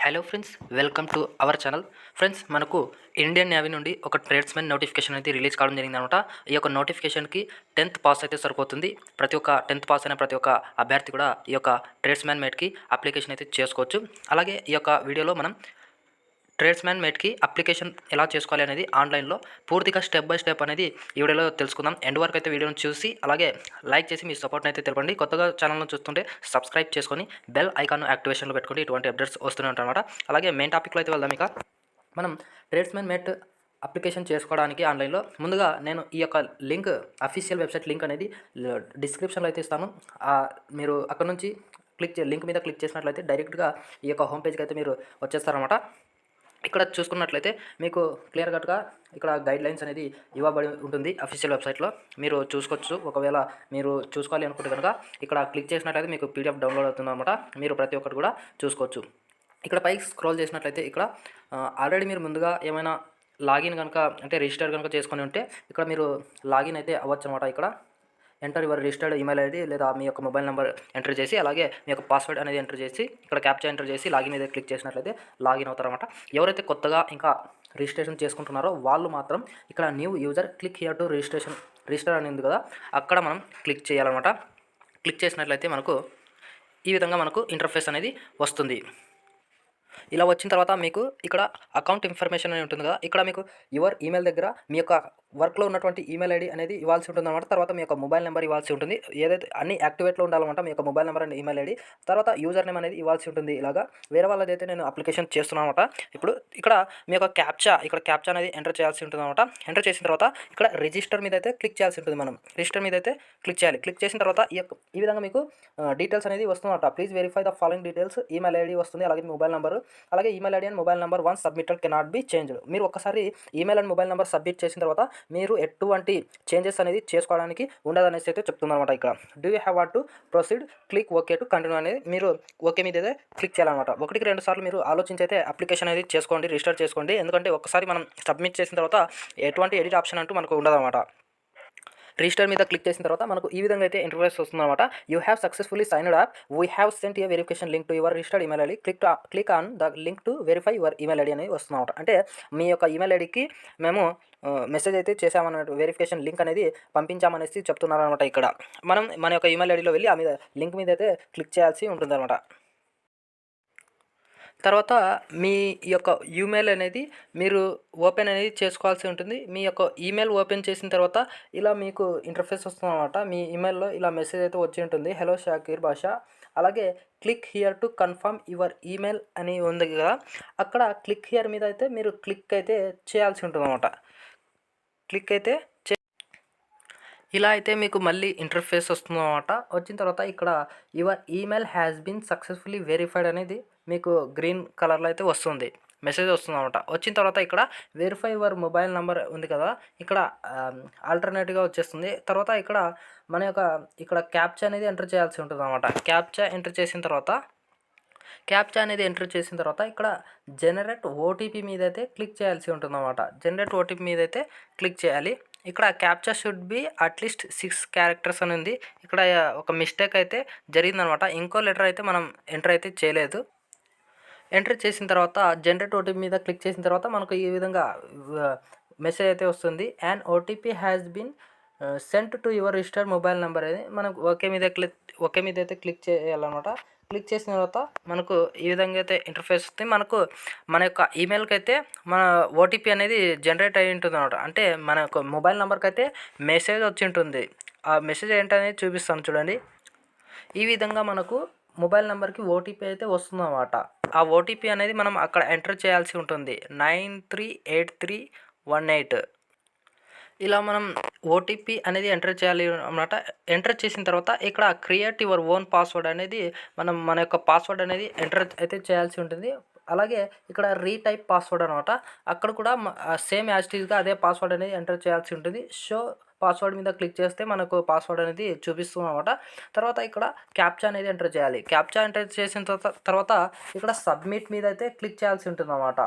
Hello friends, welcome to our channel. Friends, మనకు Indian navy నుండి ఒక ట్రేడ్స్మెన్ నోటిఫికేషన్ అయితే రిలీజ్ కావడం జరిగిందనమాట. ఈ యొక్క నోటిఫికేషన్కి 10th పాస్ అయితే సరిపోతుంది. ప్రతి ఒక్క 10th పాస్ అయిన ప్రతి ఒక్క అభ్యర్థి కూడా ఈ యొక్క ట్రేడ్స్మెన్ మేట్కి అప్లికేషన్ అయితే చేసుకోవచ్చు. అలాగే ఈ యొక్క వీడియోలో మనం ట్రేడ్స్మెన్ మేట్కి అప్లికేషన్ ఎలా చేసుకోవాలి అనేది ఆన్లైన్లో పూర్తిగా స్టెప్ బై స్టెప్ అనేది ఈ వీడియోలో తెలుసుకుందాం. ఎండ్ వరకు అయితే వీడియోని చూసి అలాగే లైక్ చేసి మీ సపోర్ట్ని అయితే తెలపండి. కొత్తగా ఛానల్ను చూస్తుంటే సబ్స్క్రైబ్ చేసుకొని బెల్ ఐకాన్ యాక్టివేషన్లో పెట్టుకోండి. ఇటువంటి అప్డేట్స్ వస్తూనే ఉంటాయన్నమాట. అలాగే మెయిన్ టాపిక్లో అయితే వెళ్దాం. ఇక మనం ట్రేడ్స్మెన్ మేట్ అప్లికేషన్ చేసుకోవడానికి ఆన్లైన్లో ముందుగా నేను ఈ యొక్క లింక్, అఫీషియల్ వెబ్సైట్ లింక్ అనేది డిస్క్రిప్షన్లో అయితే ఇస్తాను. మీరు అక్కడ నుంచి లింక్ మీద క్లిక్ చేసినట్లయితే డైరెక్ట్గా ఈ యొక్క హోమ్ పేజ్కి అయితే మీరు వచ్చేస్తారన్నమాట. ఇక్కడ చూసుకున్నట్లయితే మీకు క్లియర్ కట్గా ఇక్కడ గైడ్ లైన్స్ అనేది ఇవ్వబడి ఉంటుంది అఫీషియల్ వెబ్సైట్లో. మీరు చూసుకోవచ్చు. ఒకవేళ మీరు చూసుకోవాలి అనుకుంటే కనుక ఇక్కడ క్లిక్ చేసినట్లయితే మీకు పీడిఎఫ్ డౌన్లోడ్ అవుతుంది అనమాట. మీరు ప్రతి ఒక్కటి కూడా చూసుకోవచ్చు. ఇక్కడ పైకి స్క్రోల్ చేసినట్లయితే ఇక్కడ ఆల్రెడీ మీరు ముందుగా ఏమైనా లాగిన్ కనుక అంటే రిజిస్టర్ కనుక చేసుకొని ఉంటే ఇక్కడ మీరు లాగిన్ అయితే అవ్వచ్చు అనమాట. ఇక్కడ enter your registered email ID లేదా మీ యొక్క మొబైల్ నెంబర్ ఎంటర్ చేసి అలాగే మీ యొక్క పాస్వర్డ్ అనేది ఎంటర్ చేసి ఇక్కడ క్యాప్చా ఎంటర్ చేసి లాగిన్ అయితే క్లిక్ చేసినట్లయితే లాగిన్ అవుతారన్నమాట. ఎవరైతే కొత్తగా ఇంకా రిజిస్ట్రేషన్ చేసుకుంటున్నారో వాళ్ళు మాత్రం ఇక్కడ new user click here to register అని ఉంది కదా, అక్కడ మనం క్లిక్ చేయాలన్నమాట. క్లిక్ చేసినట్లయితే మనకు ఈ విధంగా మనకు ఇంటర్ఫేస్ అనేది వస్తుంది. ఇలా వచ్చిన తర్వాత మీకు ఇక్కడ అకౌంట్ ఇన్ఫర్మేషన్ అని ఉంటుంది కదా, ఇక్కడ మీకు యువర్ ఈమెయిల్ దగ్గర మీ యొక్క వర్క్లో ఉన్నటువంటి ఈమెయిల్ ఐడి అనేది ఇవ్వాల్సి ఉంటుంది అనమాట. తర్వాత మీ యొక్క మొబైల్ నెంబర్ ఇవ్వాల్సి ఉంటుంది. ఏదైతే అన్ని యాక్టివేట్లో ఉండాలన్నమాట. మీ యొక్క mobile number and email ID, తర్వాత యూజర్ నేమ్ అనేది ఇవ్వాల్సి ఉంటుంది. ఇలాగా వేరే వాళ్ళదైతే నేను అప్లికేషన్ చేస్తున్నాను అనమాట. ఇప్పుడు ఇక్కడ మీ యొక్క క్యాప్చా అనేది ఎంటర్ చేయాల్సి ఉంటుంది అనమాట. ఎంటర్ చేసిన తర్వాత ఇక్కడ రిజిస్టర్ మీద అయితే క్లిక్ చేయాల్సి ఉంటుంది. మనం రిజిస్టర్ మీద అయితే క్లిక్ చేయాలి. క్లిక్ చేసిన తర్వాత ఈ విధంగా మీకు డీటెయిల్స్ అనేది వస్తుందన్నమాట. Please verify the following details. Email ID వస్తుంది, అలాగే మొబైల్ నెంబర్, అలాగే email ID and mobile number once submitted cannot be changed. మీరు ఒక్కసారి email and mobile number submit చేసిన తర్వాత మీరు ఎటువంటి చేంజెస్ అనేది చేసుకోవడానికి ఉండదనేసి అయితే చెప్తుందన్నమాట. ఇక్కడ do you have to proceed, click okay to continue అనేది మీరు ఓకే మీద అయితే క్లిక్ చేయాలన్నమాట. 1-2 సార్లు మీరు ఆలోచించి అయితే అప్లికేషన్ అనేది చేసుకోండి, రిజిస్టర్ చేసుకోండి. ఎందుకంటే ఒకసారి మనం సబ్మిట్ చేసిన తర్వాత ఎటువంటి ఎడిట్ ఆప్షన్ అంటూ మనకు ఉండదన్నమాట. రిజిస్టర్ మీద క్లిక్ చేసిన తర్వాత మనకు ఈ విధంగా అయితే ఇంటర్ఫేస్ వస్తుందన్నమాట. You have successfully signed up, we have sent a verification link to your registered email ID, click on the link to verify your email ID అనేది వస్తుందన్నమాట. అంటే మీ యొక్క ఈమెయిల్ ఐడికి మేము మెసేజ్ అయితే చేసామన్నట్టు, వెరిఫికేషన్ లింక్ అనేది పంపించామనేసి చెప్తున్నారనమాట. ఇక్కడ మనం మన యొక్క ఈమెయిల్ ఐడిలో వెళ్ళి ఆ మీద లింక్ మీద అయితే క్లిక్ చేయాల్సి ఉంటుందన్నమాట. తర్వాత మీ యొక్క ఈమెయిల్ అనేది మీరు ఓపెన్ అనేది చేసుకోవాల్సి ఉంటుంది. మీ యొక్క ఈమెయిల్ ఓపెన్ చేసిన తర్వాత ఇలా మీకు ఇంటర్ఫేస్ వస్తుందన్నమాట. మీ ఈమెయిల్లో ఇలా మెసేజ్ అయితే వచ్చి ఉంటుంది, హలో షాకీర్ బాషా, అలాగే click here to confirm your email అని ఉంది కదా, అక్కడ క్లిక్ హియర్ మీద అయితే మీరు క్లిక్ అయితే చేయాల్సి ఉంటుంది అన్నమాట. క్లిక్ అయితే ఇలా అయితే మీకు మళ్ళీ ఇంటర్ఫేస్ వస్తుందన్నమాట. వచ్చిన తర్వాత ఇక్కడ your email has been successfully verified అనేది మీకు గ్రీన్ కలర్లో అయితే వస్తుంది, మెసేజ్ వస్తుంది అనమాట. వచ్చిన తర్వాత ఇక్కడ వెరిఫై యువర్ మొబైల్ నెంబర్ ఉంది కదా, ఇక్కడ ఆల్టర్నేటివ్గా వచ్చేస్తుంది. తర్వాత ఇక్కడ మన యొక్క ఇక్కడ క్యాప్చా అనేది ఎంటర్ చేయాల్సి ఉంటుంది అనమాట. క్యాప్చా ఎంటర్ చేసిన తర్వాత ఇక్కడ జనరేట్ ఓటీపీ మీద అయితే క్లిక్ చేయాల్సి ఉంటుంది అనమాట. జనరేట్ ఓటీపీ మీద అయితే క్లిక్ చేయాలి. ఇక్కడ captcha should be at least 6 characters అని ఉంది. ఇక్కడ ఒక మిస్టేక్ అయితే జరిగిందనమాట. ఇంకో లెటర్ అయితే మనం ఎంటర్ అయితే చేయలేదు. ఎంటర్ చేసిన తర్వాత జనరేట్ ఓటీపీ మీద క్లిక్ చేసిన తర్వాత మనకు ఈ విధంగా మెసేజ్ అయితే వస్తుంది, and OTP has been sent to your registered mobile number అనేది మనం ఓకే మీద అయితే క్లిక్ చేయాలన్నమాట. క్లిక్ చేసిన తర్వాత మనకు ఈ విధంగా అయితే ఇంటర్ఫేస్ వస్తుంది. మనకు మన యొక్క ఈమెయిల్కి అయితే మన ఓటీపీ అనేది జనరేట్ అయి ఉంటుంది అనమాట. అంటే మన యొక్క మొబైల్ నెంబర్కి అయితే మెసేజ్ వచ్చి ఉంటుంది. ఆ మెసేజ్ ఏంటనేది చూపిస్తాను చూడండి. ఈ విధంగా మనకు మొబైల్ నెంబర్కి ఓటీపీ అయితే వస్తుందన్నమాట. ఆ ఓటీపీ అనేది మనం అక్కడ ఎంటర్ చేయాల్సి ఉంటుంది, 938318. ఇలా మనం ఓటీపీ అనేది ఎంటర్ చేయాలి అన్నమాట. ఎంటర్ చేసిన తర్వాత ఇక్కడ క్రియేట్ యువర్ ఓన్ పాస్వర్డ్ అనేది మన యొక్క పాస్వర్డ్ అనేది ఎంటర్ అయితే చేయాల్సి ఉంటుంది. అలాగే ఇక్కడ రీటైప్ పాస్వర్డ్ అనమాట. అక్కడ కూడా సేమ్ యాజ్ ఇట్ ఈస్గా అదే పాస్వర్డ్ అనేది ఎంటర్ చేయాల్సి ఉంటుంది. షో పాస్వర్డ్ మీద క్లిక్ చేస్తే మనకు పాస్వర్డ్ అనేది చూపిస్తుంది అనమాట. తర్వాత ఇక్కడ క్యాప్చా అనేది ఎంటర్ చేయాలి. క్యాప్చా ఎంటర్ చేసిన తర్వాత ఇక్కడ సబ్మిట్ మీద అయితే క్లిక్ చేయాల్సి ఉంటుంది అనమాట.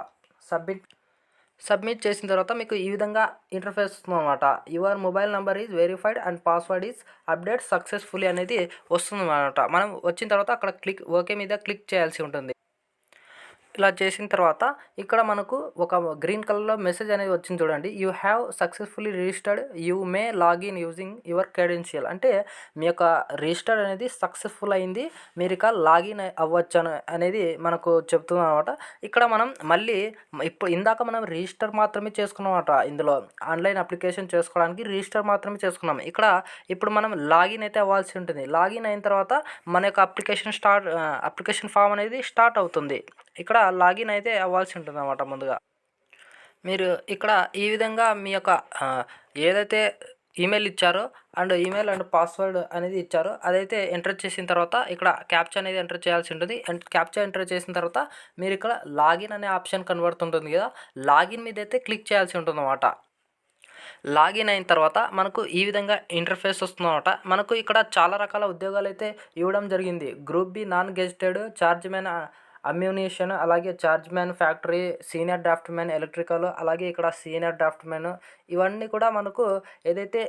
సబ్మిట్ చేసిన తర్వాత మీకు ఈ విధంగా ఇంటర్ఫేస్ వస్తుందన్నమాట. Your mobile number is verified and password is update successfully అనేది వస్తుందన్నమాట. మనం వచ్చిన తర్వాత అక్కడ ఓకే మీద క్లిక్ చేయాల్సి ఉంటుంది. ఇలా చేసిన తర్వాత ఇక్కడ మనకు ఒక గ్రీన్ కలర్‌లో మెసేజ్ అనేది వచ్చింది చూడండి. You have successfully registered. You may login using your credential. అంటే మీ యొక్క రిజిస్టర్ అనేది సక్సెస్‌ఫుల్ అయింది. మీరిక లాగిన్ అవ్వచ్చని అనేది మనకు చెప్తుందనమాట. ఇక్కడ మనం మళ్ళీ ఇప్పుడు ఇందాక మనం రిజిస్టర్ మాత్రమే చేసుకున్నామట ఇందులో. ఆన్‌లైన్ అప్లికేషన్ చేసుకోవడానికి రిజిస్టర్ మాత్రమే చేసుకున్నాం. ఇక్కడ ఇప్పుడు మనం లాగిన్ అయితే అవ్వాల్సి ఉంటుంది. లాగిన్ అయిన తర్వాత మన యొక్క అప్లికేషన్ ఫామ్ అనేది స్టార్ట్ అవుతుంది. ఇక్కడ లాగిన్ అయితే అవ్వాల్సి ఉంటుందన్నమాట ముందుగా. మీరు ఇక్కడ ఈ విధంగా మీ యొక్క ఏదైతే ఈమెయిల్ ఇచ్చారో ఈమెయిల్ అండ్ పాస్వర్డ్ అనేది ఇచ్చారో అదైతే ఎంటర్ చేసిన తర్వాత ఇక్కడ క్యాప్చా అనేది ఎంటర్ చేయాల్సి ఉంటుంది. క్యాప్చా ఎంటర్ చేసిన తర్వాత మీరు ఇక్కడ లాగిన్ అనే ఆప్షన్ కనబడుతుంటుంది కదా, లాగిన్ మీద అయితే క్లిక్ చేయాల్సి ఉంటుందన్నమాట. లాగిన్ అయిన తర్వాత మనకు ఈ విధంగా ఇంటర్ఫేస్ వస్తుందన్నమాట. మనకు ఇక్కడ చాలా రకాల ఉద్యోగాలు అయితే ఇవ్వడం జరిగింది. Group B non gazetted, chargeman ammunition, అలాగే chargeman factory, senior draughtsman electrical, అలాగే ఇక్కడ సీనియర్ డ్రాఫ్ట్ మ్యాన్, ఇవన్నీ కూడా మనకు ఏదైతే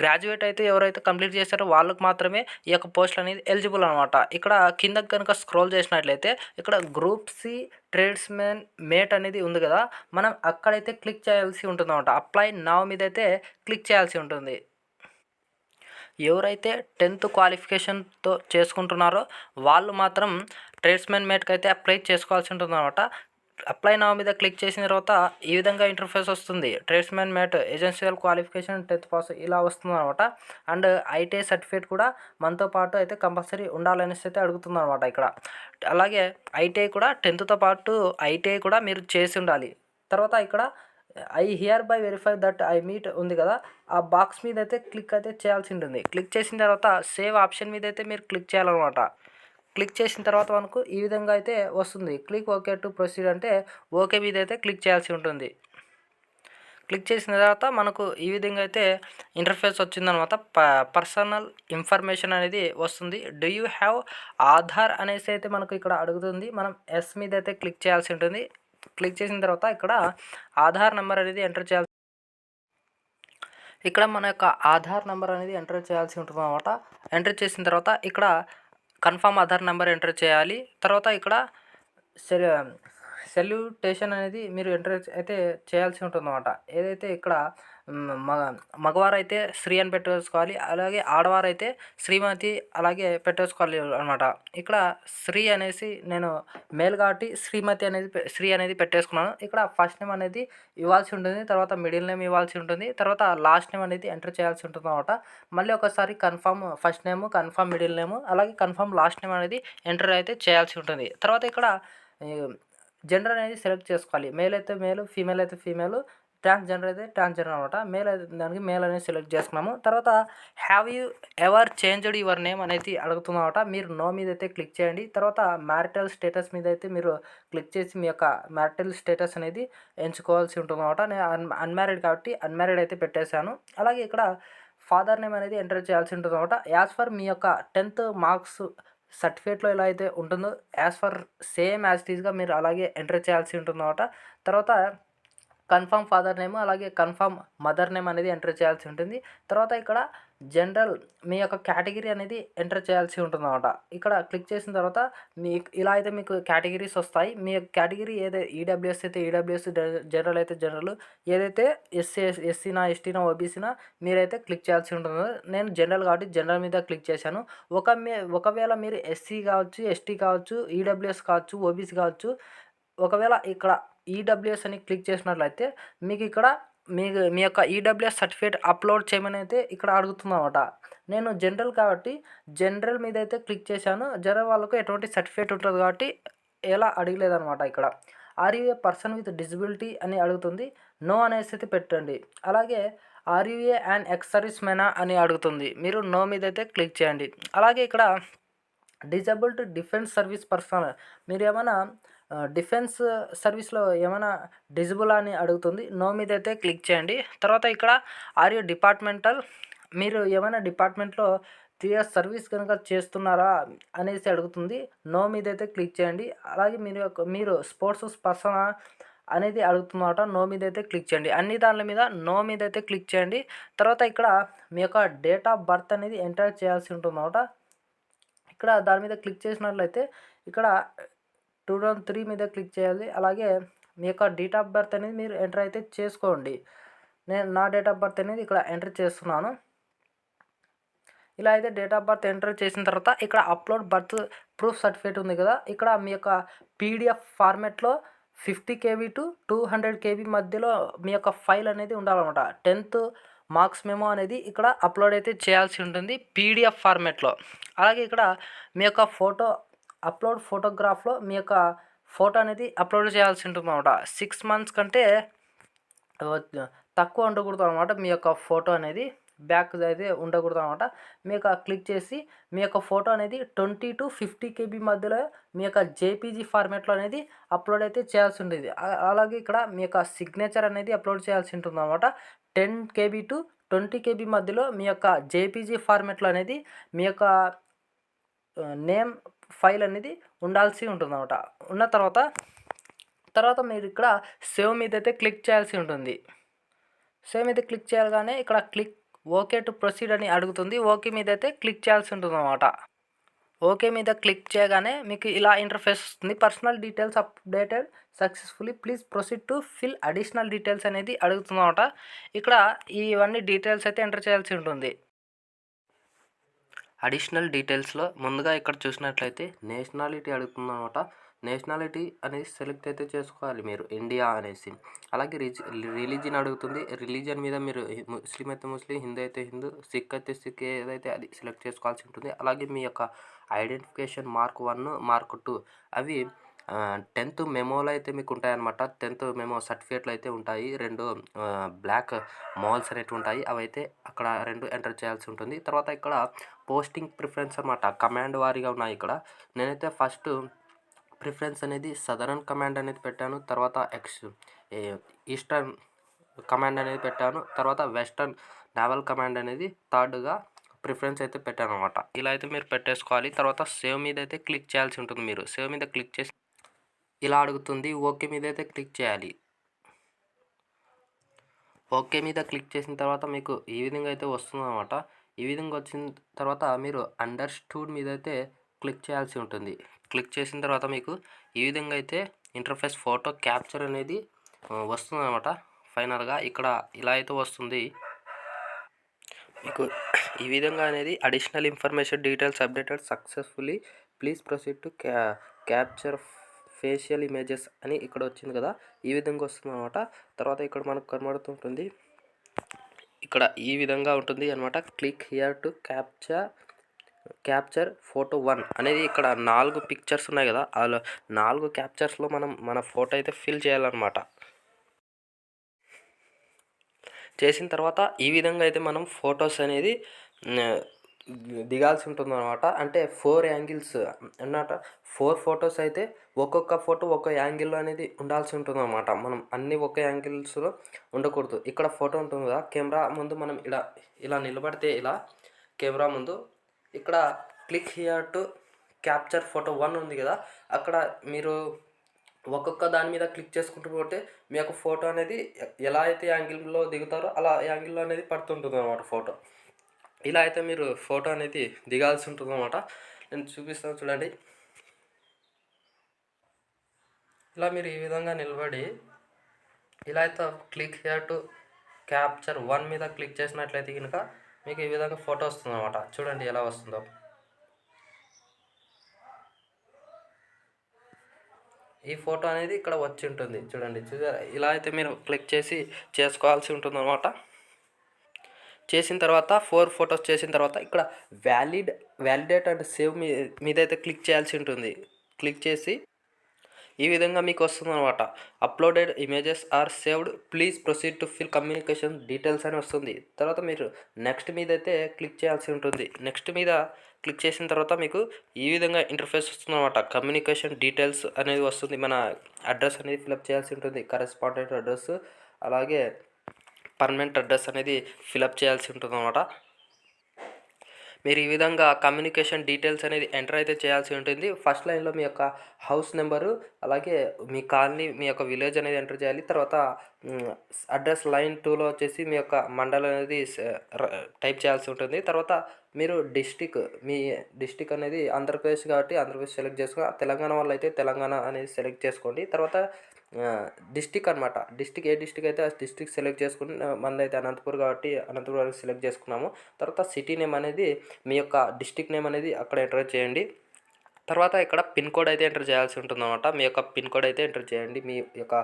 గ్రాడ్యుయేట్ అయితే ఎవరైతే కంప్లీట్ చేశారో వాళ్ళకు మాత్రమే ఈ యొక్క పోస్టులు అనేది ఎలిజిబుల్ అనమాట. ఇక్కడ కిందకి కనుక స్క్రోల్ చేసినట్లయితే ఇక్కడ group C tradesman mate అనేది ఉంది కదా, మనం అక్కడైతే క్లిక్ చేయాల్సి ఉంటుంది అనమాట. అప్లై నౌ మీద అయితే క్లిక్ చేయాల్సి ఉంటుంది. ఎవరైతే 10th క్వాలిఫికేషన్తో చేసుకుంటున్నారో వాళ్ళు మాత్రం ట్రేడ్స్మెన్ మేట్కి అయితే అప్లై చేసుకోవాల్సి ఉంటుందన్నమాట. అప్లై నౌ మీద క్లిక్ చేసిన తర్వాత ఈ విధంగా ఇంటర్ఫేస్ వస్తుంది. Tradesmen mate essential qualification 10th pass ఇలా వస్తుందన్నమాట. అండ్ ఐటీఐ సర్టిఫికేట్ కూడా మనతో పాటు అయితే కంపల్సరీ ఉండాలనేసి అయితే అడుగుతుందన్నమాట ఇక్కడ. అలాగే ఐటీఐ కూడా 10థ్తో పాటు ఐటీఐ కూడా మీరు చేసి ఉండాలి. తర్వాత ఇక్కడ I here by verify that I meet ఉంది కదా, ఆ బాక్స్ మీద అయితే క్లిక్ అయితే చేయాల్సి ఉంటుంది. క్లిక్ చేసిన తర్వాత సేవ్ ఆప్షన్ మీద అయితే మీరు క్లిక్ చేయాలన్నమాట. క్లిక్ చేసిన తర్వాత మనకు ఈ విధంగా అయితే వస్తుంది. క్లిక్ ఓకే టు ప్రొసీడ్ అంటే ఓకే మీద అయితే క్లిక్ చేయాల్సి ఉంటుంది. క్లిక్ చేసిన తర్వాత మనకు ఈ విధంగా అయితే ఇంటర్ఫేస్ వచ్చిందనమాట. పర్సనల్ ఇన్ఫర్మేషన్ అనేది వస్తుంది. డూ యూ హ్యావ్ ఆధార్ అనేసి అయితే మనకు ఇక్కడ అడుగుతుంది. మనం ఎస్ మీద అయితే క్లిక్ చేయాల్సి ఉంటుంది. క్లిక్ చేసిన తర్వాత ఇక్కడ ఆధార్ నెంబర్ అనేది ఎంటర్ చేయాలి. ఇక్కడ మన యొక్క ఆధార్ నెంబర్ అనేది ఎంటర్ చేయాల్సి ఉంటుంది అనమాట. ఎంటర్ చేసిన తర్వాత ఇక్కడ కన్ఫర్మ్ ఆధార్ నెంబర్ ఎంటర్ చేయాలి. తర్వాత ఇక్కడ సెల్యూటేషన్ అనేది మీరు ఎంటర్ అయితే చేయాల్సి ఉంటుందన్నమాట. ఏదైతే ఇక్కడ మగవారైతే శ్రీ అని పెట్టేసుకోవాలి, అలాగే ఆడవారైతే శ్రీమతి అలాగే పెట్టేసుకోవాలి అనమాట. ఇక్కడ శ్రీ అనేసి నేను మేల్ కాబట్టి శ్రీమతి అనేది శ్రీ అనేది పెట్టేసుకున్నాను. ఇక్కడ ఫస్ట్ నేమ్ అనేది ఇవ్వాల్సి ఉంటుంది, తర్వాత మిడిల్ నేమ్ ఇవ్వాల్సి ఉంటుంది, తర్వాత లాస్ట్ నేమ్ అనేది ఎంటర్ చేయాల్సి ఉంటుంది అనమాట. మళ్ళీ ఒకసారి confirm first name, confirm middle name, అలాగే కన్ఫర్మ్ లాస్ట్ నేమ్ అనేది ఎంటర్ అయితే చేయాల్సి ఉంటుంది. తర్వాత ఇక్కడ జెండర్ అనేది సెలెక్ట్ చేసుకోవాలి. మేల్ అయితే మేల్, ఫీమేల్ అయితే ఫీమేల్, ట్రాన్స్జెండర్ అయితే ట్రాన్స్జెండర్ అనమాట. మేల్ అయితే దానికి మేల్ అనేది సెలెక్ట్ చేసుకున్నాము. తర్వాత have you ever changed your name అనేది అడుగుతుందన్నమాట. మీరు నో మీద అయితే క్లిక్ చేయండి. తర్వాత మ్యారిటల్ స్టేటస్ మీద అయితే మీరు క్లిక్ చేసి మీ యొక్క మ్యారిటల్ స్టేటస్ అనేది ఎంచుకోవాల్సి ఉంటుందన్నమాట. నేను అన్మ్యారీడ్ కాబట్టి అన్మ్యారీడ్ అయితే పెట్టేశాను. అలాగే ఇక్కడ ఫాదర్ నేమ్ అనేది ఎంటర్ చేయాల్సి ఉంటుంది అనమాట. యాజ్ ఫర్ మీ యొక్క 10th మార్క్స్ సర్టిఫికేట్లో ఎలా అయితే ఉంటుందో యాజ్ ఫర్ సేమ్ యాజ్ టీజ్గా మీరు అలాగే ఎంటర్ చేయాల్సి ఉంటుందన్నమాట. తర్వాత కన్ఫర్మ్ ఫాదర్ నేమ్ అలాగే కన్ఫర్మ్ మదర్ నేమ్ అనేది ఎంటర్ చేయాల్సి ఉంటుంది. తర్వాత ఇక్కడ జనరల్ మీ యొక్క కేటగిరీ అనేది ఎంటర్ చేయాల్సి ఉంటుందన్నమాట. ఇక్కడ క్లిక్ చేసిన తర్వాత ఇలా అయితే మీకు కేటగిరీస్ వస్తాయి. మీ కేటగిరీ ఏదైతే ఈడబ్ల్యూఎస్ అయితే ఈడబ్ల్యూఎస్, జనరల్ అయితే జనరల్, ఏదైతే ఎస్సీనా ఎస్టీనా ఓబీసీనా మీరైతే క్లిక్ చేయాల్సి ఉంటుంది. నేను జనరల్ కాబట్టి జనరల్ మీద క్లిక్ చేశాను. ఒకవేళ మీరు ఎస్సీ కావచ్చు, ఎస్టీ కావచ్చు, ఈడబ్ల్యూఎస్ కావచ్చు, ఓబీసీ కావచ్చు, ఒకవేళ ఇక్కడ ఈడబ్ల్యూఎస్ అని క్లిక్ చేసినట్లయితే మీకు ఇక్కడ మీ యొక్క ఈడబ్ల్యూఎస్ సర్టిఫికేట్ అప్లోడ్ చేయమని అయితే ఇక్కడ అడుగుతుందన్నమాట. నేను జనరల్ కాబట్టి జనరల్ మీద అయితే క్లిక్ చేశాను. జనరల్ వాళ్ళకు ఎటువంటి సర్టిఫికేట్ ఉంటుంది కాబట్టి ఎలా అడగలేదన్నమాట. ఇక్కడ are you a person with disability అని అడుగుతుంది. నో అనేసి అయితే పెట్టండి. అలాగే are you a and ex service మెనా అని అడుగుతుంది. మీరు నో మీద అయితే క్లిక్ చేయండి. అలాగే ఇక్కడ డిజబుల్డ్ డిఫెన్స్ సర్వీస్ పర్సన్, మీరు ఏమైనా డిఫెన్స్ సర్వీస్లో ఏమైనా డిజబుల్ అని అడుగుతుంది. నో మీద అయితే క్లిక్ చేయండి. తర్వాత ఇక్కడ ఆర్ యూ డిపార్ట్మెంటల్, మీరు ఏమైనా డిపార్ట్మెంట్లో 3 years సర్వీస్ కనుక చేస్తున్నారా అనేసి అడుగుతుంది. నో మీద అయితే క్లిక్ చేయండి. అలాగే మీరు స్పోర్ట్స్ పర్సన్ అనేది అడుగుతుందన్నమాట. నో మీద అయితే క్లిక్ చేయండి. అన్ని దానిల మీద నో మీద అయితే క్లిక్ చేయండి. తర్వాత ఇక్కడ మీ యొక్క డేట్ ఆఫ్ బర్త్ అనేది ఎంటర్ చేయాల్సి ఉంటుందన్నమాట. ఇక్కడ దాని మీద క్లిక్ చేసినట్లయితే ఇక్కడ 2003 మీద క్లిక్ చేయాలి. అలాగే మీ యొక్క డేట్ ఆఫ్ బర్త్ అనేది మీరు ఎంటర్ అయితే చేసుకోండి. నేను నా డేట్ ఆఫ్ బర్త్ అనేది ఇక్కడ ఎంటర్ చేస్తున్నాను. ఇలా అయితే డేట్ ఆఫ్ బర్త్ ఎంటర్ చేసిన తర్వాత ఇక్కడ అప్లోడ్ బర్త్ ప్రూఫ్ సర్టిఫికేట్ ఉంది కదా, ఇక్కడ మీ యొక్క పీడిఎఫ్ ఫార్మాట్లో 50 KB టు 200 KB మధ్యలో మీ యొక్క ఫైల్ అనేది ఉండాలన్నమాట. 10th మార్క్స్ మెమో అనేది ఇక్కడ అప్లోడ్ అయితే చేయాల్సి ఉంటుంది పీడిఎఫ్ ఫార్మాట్లో. అలాగే ఇక్కడ మీ యొక్క అప్లోడ్ ఫోటోగ్రాఫ్లో మీ యొక్క ఫోటో అనేది అప్లోడ్ చేయాల్సి ఉంటుంది అనమాట. 6 months కంటే తక్కువ ఉండకూడదు అనమాట. మీ యొక్క ఫోటో అనేది బ్యాక్ అయితే ఉండకూడదు అనమాట. మీ యొక్క క్లిక్ చేసి మీ యొక్క ఫోటో అనేది 20 to 50 KB మధ్యలో మీ యొక్క జేపీజీ ఫార్మాట్లో అనేది అప్లోడ్ అయితే చేయాల్సి ఉంటుంది. అలాగే ఇక్కడ మీ యొక్క సిగ్నేచర్ అనేది అప్లోడ్ చేయాల్సి ఉంటుంది అనమాట. 10 KB to 20 KB మధ్యలో మీ యొక్క జేపీజీ ఫార్మాట్లో అనేది మీ యొక్క నేమ్ ఫైల్ అనేది ఉండాల్సి ఉంటుంది అనమాట. ఉన్న తర్వాత మీరు ఇక్కడ సేవ్ మీద అయితే క్లిక్ చేయాల్సి ఉంటుంది. సేవ్ మీద క్లిక్ చేయగానే ఇక్కడ క్లిక్ ఓకే టు ప్రొసీడ్ అని అడుగుతుంది. ఓకే మీద అయితే క్లిక్ చేయాల్సి ఉంటుంది అనమాట. ఓకే మీద క్లిక్ చేయగానే మీకు ఇలా ఇంటర్ఫేస్ వస్తుంది. Personal details updated successfully, please proceed to fill additional details అనేది అడుగుతుంది అనమాట. ఇక్కడ ఇవన్నీ డీటెయిల్స్ అయితే ఎంటర్ చేయాల్సి ఉంటుంది. అడిషనల్ డీటెయిల్స్లో ముందుగా ఇక్కడ చూసినట్లయితే నేషనాలిటీ అడుగుతుంది అనమాట. నేషనాలిటీ అనేది సెలెక్ట్ అయితే చేసుకోవాలి మీరు, ఇండియా అనేసి. అలాగే రిలీజియన్ అడుగుతుంది. రిలీజియన్ మీద మీరు ముస్లిం అయితే ముస్లిం, హిందూ అయితే హిందూ, సిక్ అయితే సిక్, ఏదైతే అది సెలెక్ట్ చేసుకోవాల్సి ఉంటుంది. అలాగే మీ యొక్క ఐడెంటిఫికేషన్ మార్క్ 1, మార్క్ 2 అవి 10th మెమోలో అయితే మీకు ఉంటాయన్నమాట. 10th మెమో సర్టిఫికేట్లు అయితే ఉంటాయి. 2 బ్లాక్ మాల్స్ అనేవి ఉంటాయి. అవి అయితే అక్కడ 2 ఎంటర్ చేయాల్సి ఉంటుంది. తర్వాత ఇక్కడ పోస్టింగ్ ప్రిఫరెన్స్ అనమాట, కమాండ్ వారీగా ఉన్నాయి. ఇక్కడ నేనైతే ఫస్ట్ ప్రిఫరెన్స్ అనేది సదరన్ కమాండ్ అనేది పెట్టాను. తర్వాత ఈస్టర్న్ కమాండ్ అనేది పెట్టాను. తర్వాత వెస్టర్న్ నావల్ కమాండ్ అనేది థర్డ్గా ప్రిఫరెన్స్ అయితే పెట్టాను అనమాట. ఇలా అయితే మీరు పెట్టేసుకోవాలి. తర్వాత సేవ్ మీద అయితే క్లిక్ చేయాల్సి ఉంటుంది. మీరు సేవ్ మీద క్లిక్ చేసి ఇలా అడుగుతుంది. ఓకే మీద అయితే క్లిక్ చేయాలి. ఓకే మీద క్లిక్ చేసిన తర్వాత మీకు ఈ విధంగా అయితే వస్తుంది అనమాట. ఈ విధంగా వచ్చిన తర్వాత మీరు అండర్స్టూడ్ మీద అయితే క్లిక్ చేయాల్సి ఉంటుంది. క్లిక్ చేసిన తర్వాత మీకు ఈ విధంగా అయితే ఇంటర్ఫేస్ ఫోటో క్యాప్చర్ అనేది వస్తుంది అనమాట. ఫైనల్గా ఇక్కడ ఇలా అయితే వస్తుంది. మీకు ఈ విధంగా అనేది additional information details updated successfully, please proceed to capture facial images అని ఇక్కడ వచ్చింది కదా, ఈ విధంగా వస్తుంది అనమాట. తర్వాత ఇక్కడ మనకు కనబడుతుంటుంది, ఇక్కడ ఈ విధంగా ఉంటుంది అనమాట. Click here to capture photo 1 అనేది ఇక్కడ 4 పిక్చర్స్ ఉన్నాయి కదా, అలా 4 క్యాప్చర్స్లో మనం మన ఫోటో అయితే ఫిల్ చేయాలన్నమాట. చేసిన తర్వాత ఈ విధంగా అయితే మనం ఫొటోస్ అనేది దిగాల్సి ఉంటుంది అనమాట. అంటే 4 యాంగిల్స్ అన్నమాట. 4 ఫొటోస్ అయితే ఒక్కొక్క ఫోటో ఒక యాంగిల్లో అనేది ఉండాల్సి ఉంటుంది అనమాట. మనం అన్నీ ఒక యాంగిల్స్లో ఉండకూడదు. ఇక్కడ ఫోటో ఉంటుంది కదా, కెమెరా ముందు మనం ఇలా నిలబడితే ఇలా కెమెరా ముందు ఇక్కడ click here to capture photo 1 ఉంది కదా, అక్కడ మీరు ఒక్కొక్క దాని మీద క్లిక్ చేసుకుంటూ పోతే మీ యొక్క ఫోటో అనేది ఎలా అయితే యాంగిల్లో దిగుతారో అలా యాంగిల్లో అనేది పడుతుంటుంది అనమాట ఫోటో. ఇలా అయితే మీరు ఫోటో అనేది దిగాల్సి ఉంటుంది అనమాట. నేను చూపిస్తాను చూడండి. ఇలా మీరు ఈ విధంగా నిలబడి ఇలా అయితే క్లిక్ హియర్ టు క్యాప్చర్ 1 మీద క్లిక్ చేసినట్లయితే కనుక మీకు ఈ విధంగా ఫోటో వస్తుంది అనమాట. చూడండి ఎలా వస్తుందో. ఈ ఫోటో అనేది ఇక్కడ వచ్చి ఉంటుంది చూడండి. ఇలా అయితే మీరు క్లిక్ చేసి చేసుకోవాల్సి ఉంటుంది అనమాట. చేసిన తర్వాత 4 ఫొటోస్ చేసిన తర్వాత ఇక్కడ వ్యాలిడేట్ అండ్ సేవ్ మీద అయితే క్లిక్ చేయాల్సి ఉంటుంది. క్లిక్ చేసి ఈ విధంగా మీకు వస్తుంది అనమాట. Uploaded images are saved, please proceed to fill communication details అని వస్తుంది. తర్వాత మీరు నెక్స్ట్ మీద అయితే క్లిక్ చేయాల్సి ఉంటుంది. నెక్స్ట్ మీద క్లిక్ చేసిన తర్వాత మీకు ఈ విధంగా ఇంటర్ఫేస్ వస్తుంది అనమాట. కమ్యూనికేషన్ డీటెయిల్స్ అనేది వస్తుంది. మన అడ్రస్ అనేది ఫిలప్ చేయాల్సి ఉంటుంది. కరెస్పాండెంట్ అడ్రస్ అలాగే పర్మనెంట్ అడ్రస్ అనేది ఫిలప్ చేయాల్సి ఉంటుంది అనమాట. మీరు ఈ విధంగా కమ్యూనికేషన్ డీటెయిల్స్ అనేది ఎంటర్ అయితే చేయాల్సి ఉంటుంది. ఫస్ట్ లైన్లో మీ యొక్క హౌస్ నెంబరు అలాగే మీ కాలనీ మీ యొక్క విలేజ్ అనేది ఎంటర్ చేయాలి. తర్వాత అడ్రస్ లైన్ 2లో వచ్చేసి మీ యొక్క మండలం అనేది టైప్ చేయాల్సి ఉంటుంది. తర్వాత మీరు మీ డిస్ట్రిక్ట్ అనేది ఆంధ్రప్రదేశ్ కాబట్టి ఆంధ్రప్రదేశ్ సెలెక్ట్ చేసుకో, తెలంగాణ వాళ్ళైతే తెలంగాణ అనేది సెలెక్ట్ చేసుకోండి. తర్వాత డిస్ట్రిక్ట్ అనమాట, ఏ డిస్ట్రిక్ట్ అయితే ఆ డిస్ట్రిక్ట్ సెలెక్ట్ చేసుకుని, మనదైతే అనంతపూర్ కాబట్టి అనంతపురం సెలెక్ట్ చేసుకున్నాము. తర్వాత సిటీ నేమ్ అనేది మీ యొక్క డిస్ట్రిక్ట్ నేమ్ అనేది అక్కడ ఎంటర్ చేయండి. తర్వాత ఇక్కడ పిన్ కోడ్ అయితే ఎంటర్ చేయాల్సి ఉంటుందన్నమాట. మీ యొక్క పిన్ కోడ్ అయితే ఎంటర్ చేయండి, మీ యొక్క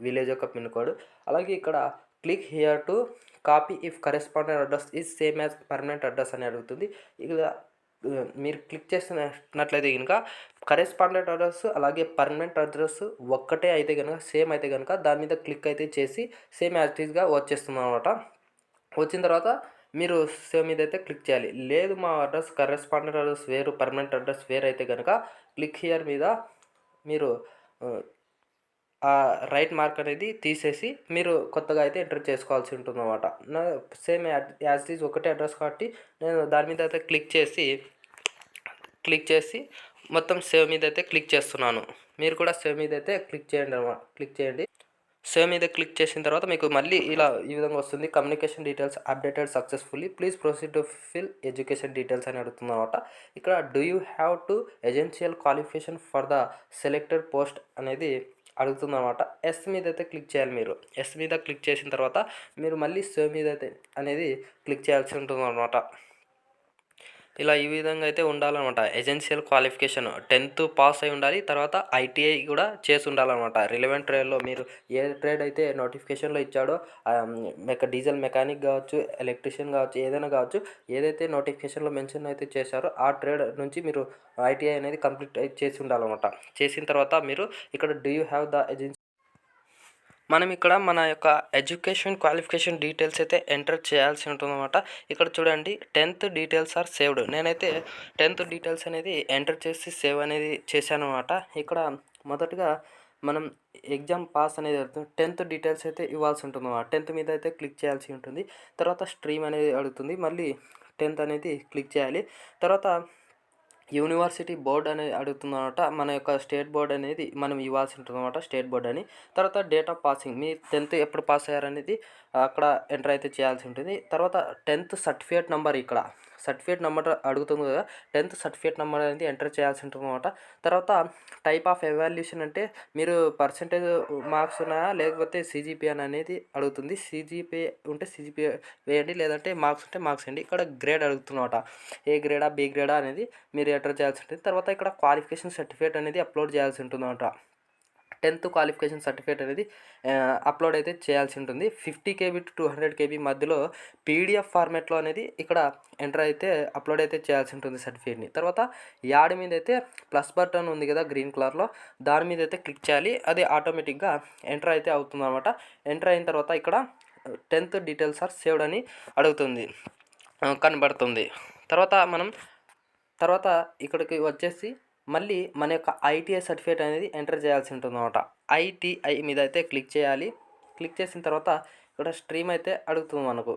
విలేజ్ యొక్క పిన్ కోడ్. అలాగే ఇక్కడ click here to copy if correspondent address is same as permanent address అని అడుగుతుంది. ఇలా మీరు క్లిక్ చేసినట్లయితే కనుక కరెస్పాండెంట్ అడ్రస్ అలాగే పర్మనెంట్ అడ్రస్ ఒక్కటే అయితే కనుక, సేమ్ అయితే కనుక దాని మీద క్లిక్ అయితే చేసి సేమ్ యాజ్ ఈజ్గా వచ్చేస్తుంది అనమాట. వచ్చిన తర్వాత మీరు సేవ్ మీద అయితే క్లిక్ చేయాలి. లేదు మా అడ్రస్ కరెస్పాండెంట్ అడ్రస్ వేరు, పర్మనెంట్ అడ్రస్ వేరు అయితే కనుక క్లిక్ హియర్ మీద మీరు ఆ రైట్ మార్క్ అనేది తీసేసి మీరు కొత్తగా అయితే ఎంటర్ చేసుకోవాల్సి ఉంటుందన్నమాట. నా సేమ్ యాజ్ ఈజ్ ఒకటే అడ్రస్ కాబట్టి నేను దాని మీద అయితే క్లిక్ చేసి మొత్తం సేవ్ మీద అయితే క్లిక్ చేస్తున్నాను. మీరు కూడా సేవ్ మీద అయితే క్లిక్ చేయండి. సేవ్ మీద క్లిక్ చేసిన తర్వాత మీకు మళ్ళీ ఈ విధంగా వస్తుంది. Communication details updated successfully, please proceed to fill education details అని అడుగుతుంది అనమాట. ఇక్కడ do you have to essential qualification for the selected post అనేది అడుగుతుందన్నమాట. ఎస్ మీద అయితే క్లిక్ చేయాలి. మీరు ఎస్ మీద క్లిక్ చేసిన తర్వాత మీరు మళ్ళీ సేవ్ మీద అయితే అనేది క్లిక్ చేయాల్సి ఉంటుంది అనమాట. ఈ విధంగా అయితే ఉండాలన్నమాట. ఎసెన్షియల్ క్వాలిఫికేషన్ 10th పాస్ అయి ఉండాలి. తర్వాత ఐటీఐ కూడా చేసి ఉండాలన్నమాట. రిలవెంట్ ట్రేడ్లో మీరు ఏ ట్రేడ్ అయితే నోటిఫికేషన్లో ఇచ్చాడో, డీజిల్ మెకానిక్ కావచ్చు, ఎలక్ట్రీషియన్ కావచ్చు, ఏదైనా కావచ్చు, ఏదైతే నోటిఫికేషన్లో మెన్షన్ అయితే చేశారో ఆ ట్రేడ్ నుంచి మీరు ఐటీఐ అనేది కంప్లీట్ చేసి ఉండాలన్నమాట. చేసిన తర్వాత మీరు ఇక్కడ do you have the agency, మనం ఇక్కడ మన యొక్క ఎడ్యుకేషన్ క్వాలిఫికేషన్ డీటెయిల్స్ అయితే ఎంటర్ చేయాల్సి ఉంటుందన్నమాట. ఇక్కడ చూడండి 10th డీటెయిల్స్ ఆర్ సేవ్డ్. నేనైతే 10th డీటెయిల్స్ అనేది ఎంటర్ చేసి సేవ్ అనేది చేశాను అనమాట. ఇక్కడ మొదటగా మనం ఎగ్జామ్ పాస్ అనేది 10th డీటెయిల్స్ అయితే ఇవ్వాల్సి ఉంటుంది. 10th మీద అయితే క్లిక్ చేయాల్సి ఉంటుంది. తర్వాత స్ట్రీమ్ అనేది అడుగుతుంది, మళ్ళీ 10th అనేది క్లిక్ చేయాలి. తర్వాత యూనివర్సిటీ బోర్డ్ అనేది అడుగుతుందన్నమాట. మన యొక్క స్టేట్ బోర్డ్ అనేది మనం ఇవ్వాల్సి ఉంటుందన్నమాట, స్టేట్ బోర్డ్ అని. తర్వాత date of passing, me 10th ఎప్పుడు పాస్ అయ్యారనేది అక్కడ ఎంటర్ అయితే చేయాల్సి ఉంటుంది. తర్వాత 10th సర్టిఫికేట్ నెంబర్, ఇక్కడ సర్టిఫికేట్ నెంబర్ అడుగుతుంది కదా, 10th సర్టిఫికేట్ నెంబర్ అనేది ఎంటర్ చేయాల్సి ఉంటుందన్నమాట. తర్వాత టైప్ ఆఫ్ ఎవాల్యుయేషన్ అంటే మీరు పర్సంటేజ్ మార్క్స్ ఉన్నాయా లేకపోతే సిజిపిఏ అనేది అడుగుతుంది. సిజిపిఏ ఉంటే సిజిపిఏ వేయండి, లేదంటే మార్క్స్ ఉంటే మార్క్స్ వేయండి. ఇక్కడ గ్రేడ్ అడుగుతుందన్నమాట. ఏ గ్రేడా బి గ్రేడా అనేది మీరు ఎంటర్ చేయాల్సి ఉంటుంది. తర్వాత ఇక్కడ క్వాలిఫికేషన్ సర్టిఫికేట్ అనేది అప్లోడ్ చేయాల్సి ఉంటుందన్నమాట. 10th క్వాలిఫికేషన్ సర్టిఫికేట్ అనేది అప్లోడ్ అయితే చేయాల్సి ఉంటుంది. 50 KB to 200 KB మధ్యలో పీడిఎఫ్ ఫార్మాట్లో అనేది ఇక్కడ ఎంటర్ అయితే అప్లోడ్ అయితే చేయాల్సి ఉంటుంది సర్టిఫికేట్ని. తర్వాత యాడ్ మీద అయితే ప్లస్ బటన్ ఉంది కదా గ్రీన్ కలర్లో, దాని మీద అయితే క్లిక్ చేయాలి. అది ఆటోమేటిక్గా ఎంటర్ అయితే అవుతుంది అనమాట. ఎంటర్ అయిన తర్వాత ఇక్కడ 10th డీటెయిల్స్ ఆర్ సేవ్డ్ అని అడుగుతుంది, కనబడుతుంది. తర్వాత ఇక్కడికి వచ్చేసి మళ్ళీ మన యొక్క ఐటీఐ సర్టిఫికేట్ అనేది ఎంటర్ చేయాల్సి ఉంటుంది అనమాట. ఐటీఐ మీద అయితే క్లిక్ చేయాలి. క్లిక్ చేసిన తర్వాత ఇక్కడ స్ట్రీమ్ అయితే అడుగుతుంది మనకు.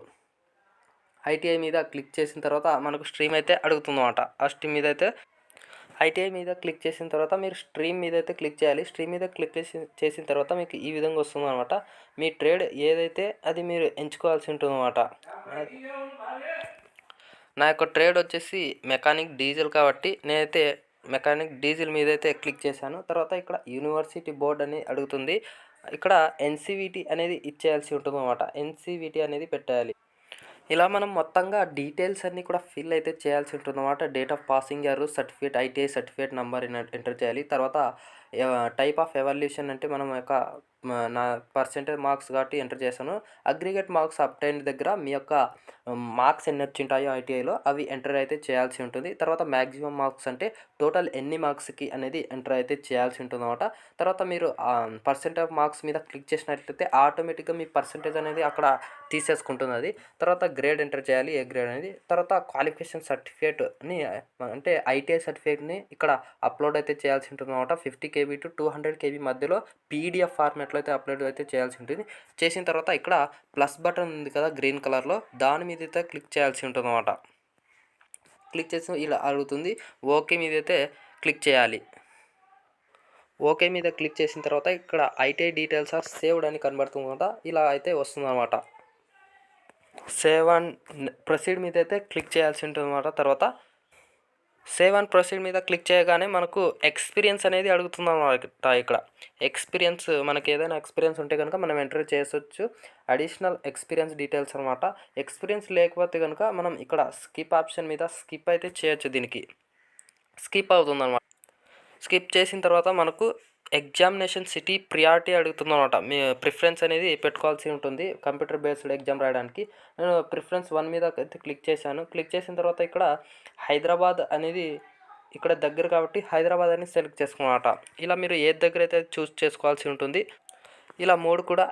ఐటీఐ మీద క్లిక్ చేసిన తర్వాత మనకు స్ట్రీమ్ అయితే అడుగుతుంది అనమాట. ఆ స్ట్రీమ్ మీద అయితే ఐటీఐ మీద క్లిక్ చేసిన తర్వాత మీరు స్ట్రీమ్ మీద అయితే క్లిక్ చేయాలి. స్ట్రీమ్ మీద క్లిక్ చేసిన తర్వాత మీకు ఈ విధంగా వస్తుంది అనమాట. మీ ట్రేడ్ ఏదైతే అది మీరు ఎంచుకోవాల్సి ఉంటుంది అనమాట. నా యొక్క ట్రేడ్ వచ్చేసి మెకానిక్ డీజిల్ కాబట్టి నేనైతే మెకానిక్ డీజిల్ మీద అయితే క్లిక్ చేశాను. తర్వాత ఇక్కడ యూనివర్సిటీ బోర్డ్ అని అడుగుతుంది. ఇక్కడ ఎన్సీవీటీ అనేది ఇచ్చేయాల్సి ఉంటుంది అనమాట. ఎన్సీవీటీ అనేది పెట్టాలి. ఇలా మనం మొత్తంగా డీటెయిల్స్ అన్నీ కూడా ఫిల్ అయితే చేయాల్సి ఉంటుంది అనమాట. Date of passing year, certificate, ITI certificate number enter చేయాలి. తర్వాత టైప్ ఆఫ్ ఎవాల్యుయేషన్ అంటే మనం యొక్క నా పర్సెంటేజ్ మార్క్స్ కాబట్టి ఎంటర్ చేశాను. అగ్రిగేట్ మార్క్స్ అప్టైన్ దగ్గర మీ యొక్క మార్క్స్ ఎన్ని వచ్చింటాయో ఐటీఐలో అవి ఎంటర్ అయితే చేయాల్సి ఉంటుంది. తర్వాత మ్యాక్సిమం మార్క్స్ అంటే టోటల్ ఎన్ని మార్క్స్కి అనేది ఎంటర్ అయితే చేయాల్సి ఉంటుంది అనమాట. తర్వాత మీరు పర్సెంటేజ్ మార్క్స్ మీద క్లిక్ చేసినట్లయితే ఆటోమేటిక్గా మీ పర్సెంటేజ్ అనేది అక్కడ తీసేసుకుంటుంది అది. తర్వాత గ్రేడ్ ఎంటర్ చేయాలి, ఏ గ్రేడ్ అనేది. తర్వాత క్వాలిఫికేషన్ సర్టిఫికేట్ని అంటే ఐటీఐ సర్టిఫికేట్ని ఇక్కడ అప్లోడ్ అయితే చేయాల్సి ఉంటుంది అనమాట. 50 KB to 200 KB మధ్యలో పీడిఎఫ్ ఫార్మాట్లో అయితే అప్లోడ్ అయితే చేయాల్సి ఉంటుంది. చేసిన తర్వాత ఇక్కడ ప్లస్ బటన్ ఉంది కదా గ్రీన్ కలర్లో, దాని మీద అయితే క్లిక్ చేయాల్సి ఉంటుంది అనమాట. క్లిక్ చేసి ఇలా అడుగుతుంది. ఓకే మీద అయితే క్లిక్ చేయాలి. ఓకే మీద క్లిక్ చేసిన తర్వాత ఇక్కడ ఐటీఐ డీటెయిల్స్ ఆర్ సేవ్డ్ అని కనబడుతుంది కదా, ఇలా అయితే వస్తుంది అనమాట. సేవ్ అండ్ ప్రొసీడ్ మీద అయితే క్లిక్ చేయాల్సి ఉంటుంది అన్నమాట. తర్వాత సేవ్ అండ్ ప్రొసీడ్ మీద క్లిక్ చేయగానే మనకు ఎక్స్పీరియన్స్ అనేది అడుగుతుందన్నమాట. ఇక్కడ ఎక్స్పీరియన్స్ మనకి ఏదైనా ఎక్స్పీరియన్స్ ఉంటే కనుక మనం ఎంటర్ చేసొచ్చు. అడిషనల్ ఎక్స్పీరియన్స్ డీటెయిల్స్ అనమాట. ఎక్స్పీరియన్స్ లేకపోతే కనుక మనం ఇక్కడ స్కిప్ ఆప్షన్ మీద స్కిప్ అయితే చేయొచ్చు. దీనికి స్కిప్ అవుతుందన్నమాట. స్కిప్ చేసిన తర్వాత మనకు ఎగ్జామినేషన్ సిటీ ప్రియారిటీ అడుగుతుందన్నమాట. మీ ప్రిఫరెన్స్ అనేది పెట్టుకోవాల్సి ఉంటుంది కంప్యూటర్ బేస్డ్ ఎగ్జామ్ రాయడానికి. నేను ప్రిఫరెన్స్ 1 మీద అయితే క్లిక్ చేశాను. క్లిక్ చేసిన తర్వాత ఇక్కడ హైదరాబాద్ అనేది ఇక్కడ దగ్గర కాబట్టి హైదరాబాద్ అని సెలెక్ట్ చేసుకున్నమాట. ఇలా మీరు ఏ దగ్గర అయితే చూస్ చేసుకోవాల్సి ఉంటుంది. ఇలా 3 కూడా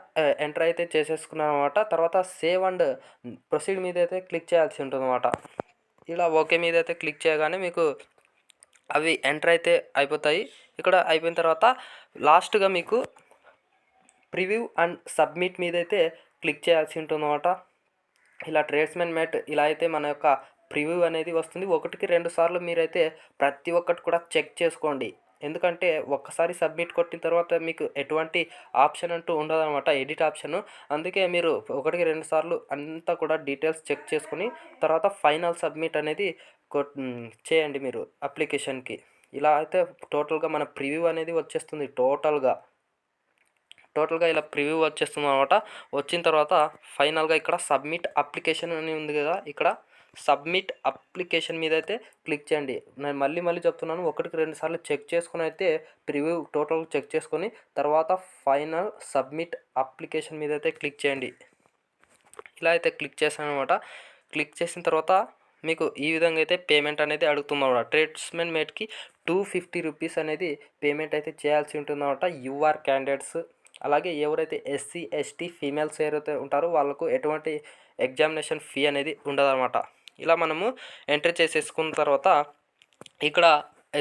ఎంటర్ అయితే చేసేసుకున్నాను అనమాట. తర్వాత సేవ్ అండ్ ప్రొసీడ్ మీద అయితే క్లిక్ చేయాల్సి ఉంటుందన్నమాట. ఇలా ఓకే మీద అయితే క్లిక్ చేయగానే మీకు అవి ఎంటర్ అయితే అయిపోతాయి. ఇక్కడ అయిపోయిన తర్వాత లాస్ట్గా మీకు ప్రివ్యూ అండ్ సబ్మిట్ మీద అయితే క్లిక్ చేయాల్సి ఉంటుందన్నమాట. ఇలా ట్రేడ్స్మెన్ మేట్ ఇలా అయితే మన యొక్క ప్రివ్యూ అనేది వస్తుంది. 1కి 2 సార్లు మీరైతే ప్రతి ఒక్కటి కూడా చెక్ చేసుకోండి. ఎందుకంటే ఒక్కసారి సబ్మిట్ కొట్టిన తర్వాత మీకు ఎటువంటి ఆప్షన్ అంటూ ఉండదన్నమాట, ఎడిట్ ఆప్షన్. అందుకే మీరు 1కి 2 సార్లు అంతా కూడా డీటెయిల్స్ చెక్ చేసుకొని తర్వాత ఫైనల్ సబ్మిట్ అనేది చేయండి మీరు అప్లికేషన్కి. ఇలా అయితే టోటల్గా మన ప్రివ్యూ అనేది వచ్చేస్తుంది. టోటల్గా ఇలా ప్రివ్యూ వచ్చేస్తుంది అనమాట. వచ్చిన తర్వాత ఫైనల్గా ఇక్కడ సబ్మిట్ అప్లికేషన్ అని ఉంది కదా, ఇక్కడ సబ్మిట్ అప్లికేషన్ మీద అయితే క్లిక్ చేయండి. నేను మళ్ళీ చెప్తున్నాను, 1కి 2 సార్లు చెక్ చేసుకుని అయితే ప్రివ్యూ టోటల్ చెక్ చేసుకొని తర్వాత ఫైనల్ సబ్మిట్ అప్లికేషన్ మీద అయితే క్లిక్ చేయండి. ఇలా అయితే క్లిక్ చేశాను అనమాట. క్లిక్ చేసిన తర్వాత మీకు ఈ విధంగా అయితే పేమెంట్ అనేది అడుగుతుందన్నమాట. ట్రేడ్స్మెన్ మేట్కి 250 రూపీస్ అనేది పేమెంట్ అయితే చేయాల్సి ఉంటుందన్నమాట. యూఆర్ క్యాండిడేట్స్ అలాగే ఎవరైతే ఎస్సీ ఎస్టీ ఫీమేల్స్ ఎవరైతే ఉంటారో వాళ్ళకు ఎటువంటి ఎగ్జామినేషన్ ఫీ అనేది ఉండదన్నమాట. ఇలా మనము ఎంటర్ చేసేసుకున్న తర్వాత ఇక్కడ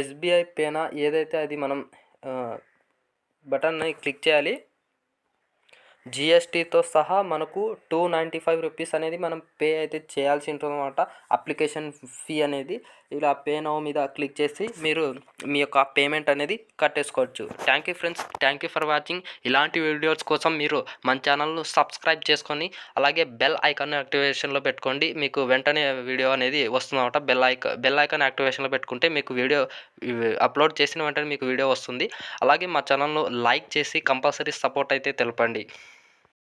ఎస్బీఐ పేనా ఏదైతే అది మనం బటన్ని క్లిక్ చేయాలి. జిఎస్టీతో సహా మనకు 295 రూపీస్ అనేది మనం పే అయితే చేయాల్సి ఉంటుందన్నమాట, అప్లికేషన్ ఫీ అనేది. ఇలా పే నౌ మీద క్లిక్ చేసి మీరు మీ యొక్క పేమెంట్ అనేది కట్టేసుకోవచ్చు. Thank you friends, thank you for watching. ఇలాంటి వీడియోస్ కోసం మీరు మన ఛానల్ను సబ్స్క్రైబ్ చేసుకొని అలాగే బెల్ ఐకాన్ యాక్టివేషన్లో పెట్టుకోండి. మీకు వెంటనే వీడియో అనేది వస్తుందన్నమాట. బెల్ ఐకాన్ యాక్టివేషన్లో పెట్టుకుంటే మీకు వీడియో అప్లోడ్ చేసిన వెంటనే మీకు వీడియో వస్తుంది. అలాగే మా ఛానల్ను లైక్ చేసి కంపల్సరీ సపోర్ట్ అయితే తెలపండి.